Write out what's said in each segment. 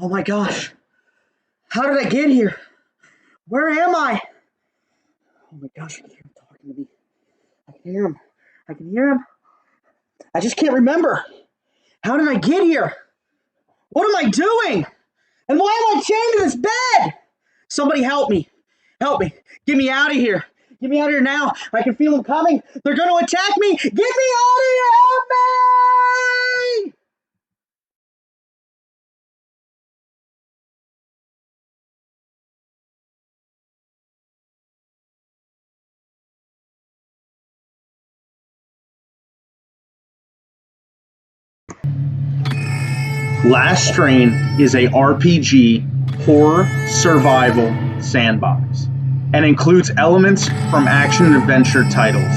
Oh my gosh. How did I get here? Where am I? Oh my gosh, I can hear him talking to me. I can hear him. I can hear him. I just can't remember. How did I get here? What am I doing? And why am I chained to this bed? Somebody help me. Help me. Get me out of here. Get me out of here now. I can feel them coming. They're going to attack me. Get me out of here. Help me! Last Strain is a RPG horror survival sandbox and includes elements from action and adventure titles.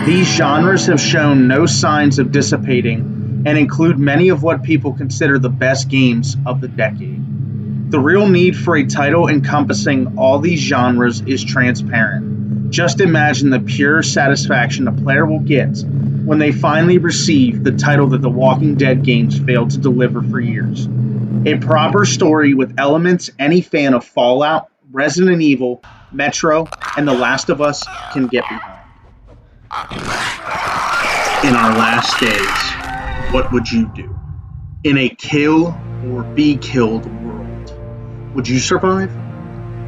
These genres have shown no signs of dissipating and include many of what people consider the best games of the decade. The real need for a title encompassing all these genres is transparent. Just imagine the pure satisfaction a player will get when they finally receive the title that the Walking Dead games failed to deliver for years. A proper story with elements any fan of Fallout, Resident Evil, Metro, and The Last of Us can get behind. In our last days, what would you do? In a kill or be killed world, would you survive?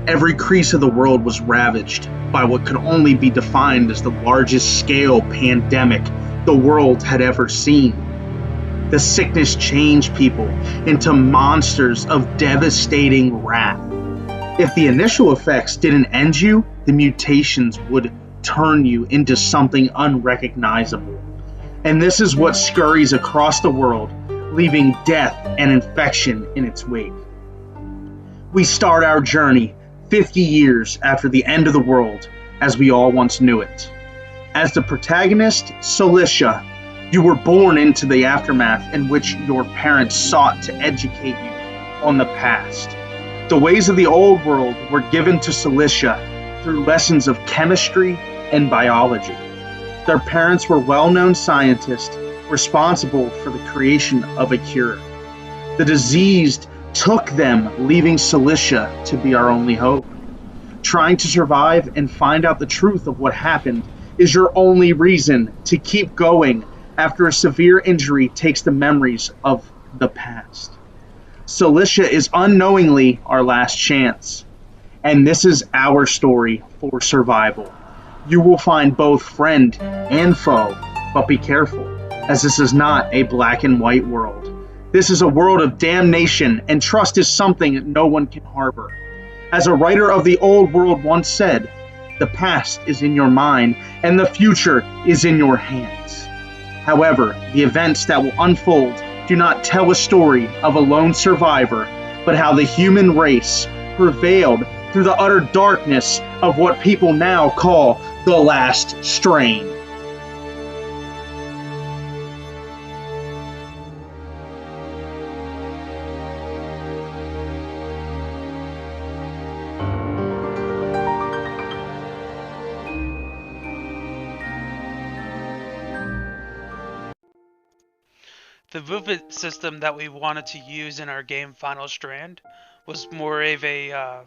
Every crease of the world was ravaged by what could only be defined as the largest scale pandemic the world had ever seen. The sickness changed people into monsters of devastating wrath. If the initial effects didn't end you, the mutations would turn you into something unrecognizable. And this is what scurries across the world, leaving death and infection in its wake. We start our journey 50 years after the end of the world as we all once knew it. As the protagonist, Cilicia, you were born into the aftermath in which your parents sought to educate you on the past. The ways of the old world were given to Cilicia through lessons of chemistry and biology. Their parents were well-known scientists responsible for the creation of a cure. The disease took them, leaving Cilicia to be our only hope. Trying to survive and find out the truth of what happened is your only reason to keep going after a severe injury takes the memories of the past. Cilicia is unknowingly our last chance, and this is our story for survival. You will find both friend and foe, but be careful, as this is not a black and white world. This is a world of damnation, and trust is something no one can harbor. As a writer of the old world once said, the past is in your mind, and the future is in your hands. However, the events that will unfold do not tell a story of a lone survivor, but how the human race prevailed through the utter darkness of what people now call the last strain. The movement system that we wanted to use in our game Final Strand was more of a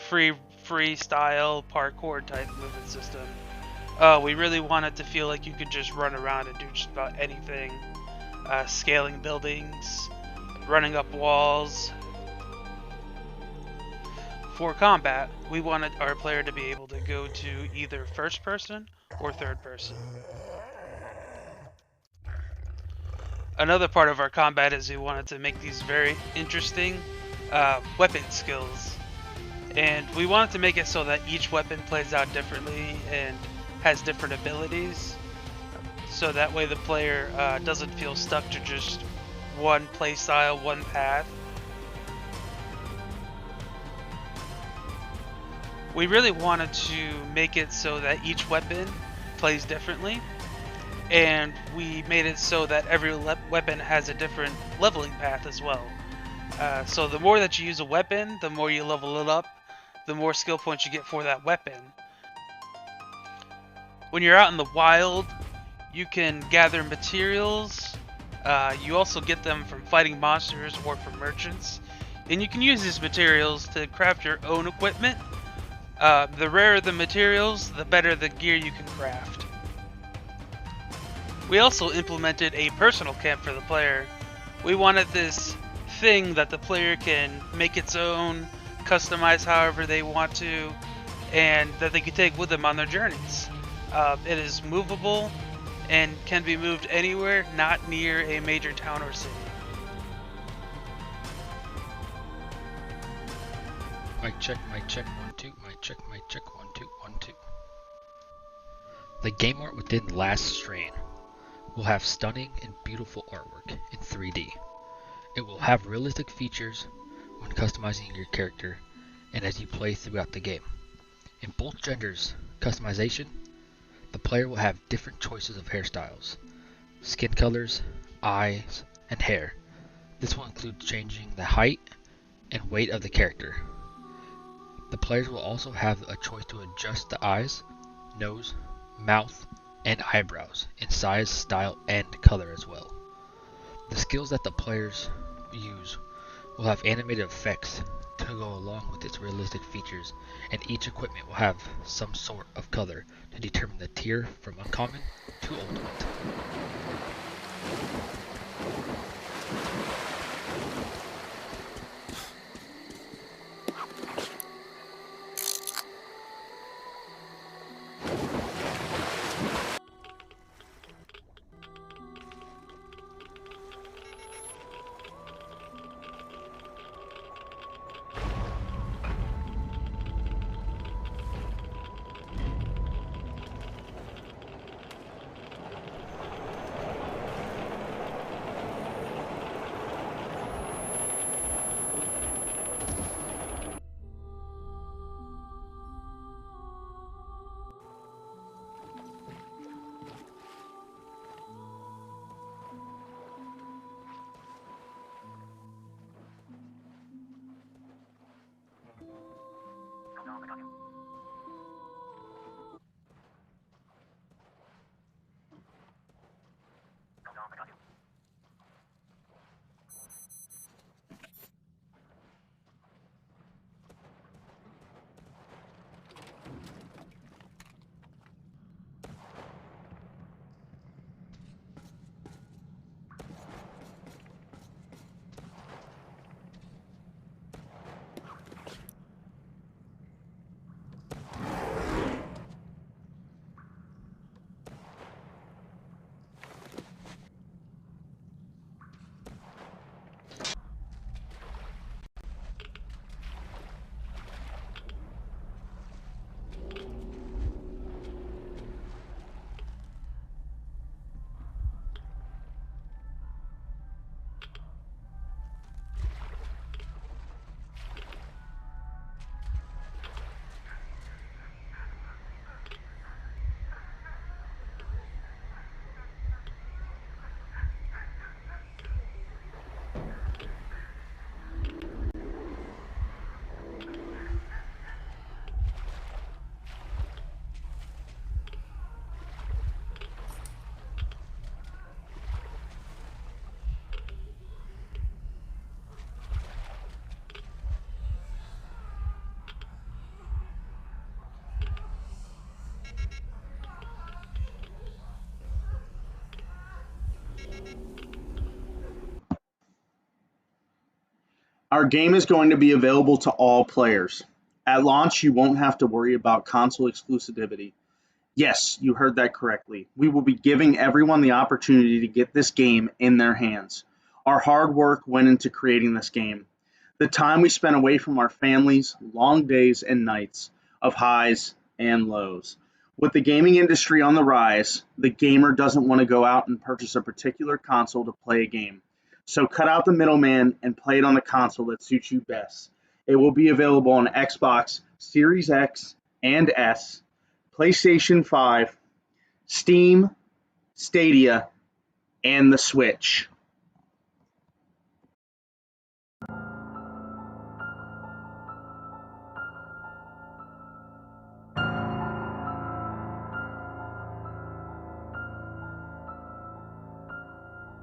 freestyle parkour type movement system. We really wanted to feel like you could just run around and do just about anything. Scaling buildings, running up walls. For combat, we wanted our player to be able to go to either first person or third person. Another part of our combat is we wanted to make these very interesting weapon skills. And we wanted to make it so that each weapon plays out differently and has different abilities. So that way the player doesn't feel stuck to just one playstyle, one path. We really wanted to make it so that each weapon plays differently. And we made it so that every weapon has a different leveling path as well. So the more that you use a weapon, the more you level it up, the more skill points you get for that weapon. When you're out in the wild, you can gather materials. You also get them from fighting monsters or from merchants. and you can use these materials to craft your own equipment. The rarer the materials, the better the gear you can craft. We also implemented a personal camp for the player. We wanted this thing that the player can make its own, customize however they want to, and that they can take with them on their journeys. It is movable and can be moved anywhere not near a major town or city. Mic check, 1 2, mic check, 1 2 1 2. The game art within Last Strain will have stunning and beautiful artwork in 3D. It will have realistic features when customizing your character and as you play throughout the game. In both genders customization, the player will have different choices of hairstyles, skin colors, eyes, and hair. This will include changing the height and weight of the character. The players will also have a choice to adjust the eyes, nose, mouth, and eyebrows in size, style, and color as well. The skills that the players use will have animated effects to go along with its realistic features, and each equipment will have some sort of color to determine the tier from uncommon to ultimate. Our game is going to be available to all players. At launch, you won't have to worry about console exclusivity. Yes, you heard that correctly. We will be giving everyone the opportunity to get this game in their hands. Our hard work went into creating this game. The time we spent away from our families, long days and nights of highs and lows. With the gaming industry on the rise, the gamer doesn't want to go out and purchase a particular console to play a game. So cut out the middleman and play it on the console that suits you best. It will be available on Xbox Series X and S, PlayStation 5, Steam, Stadia, and the Switch.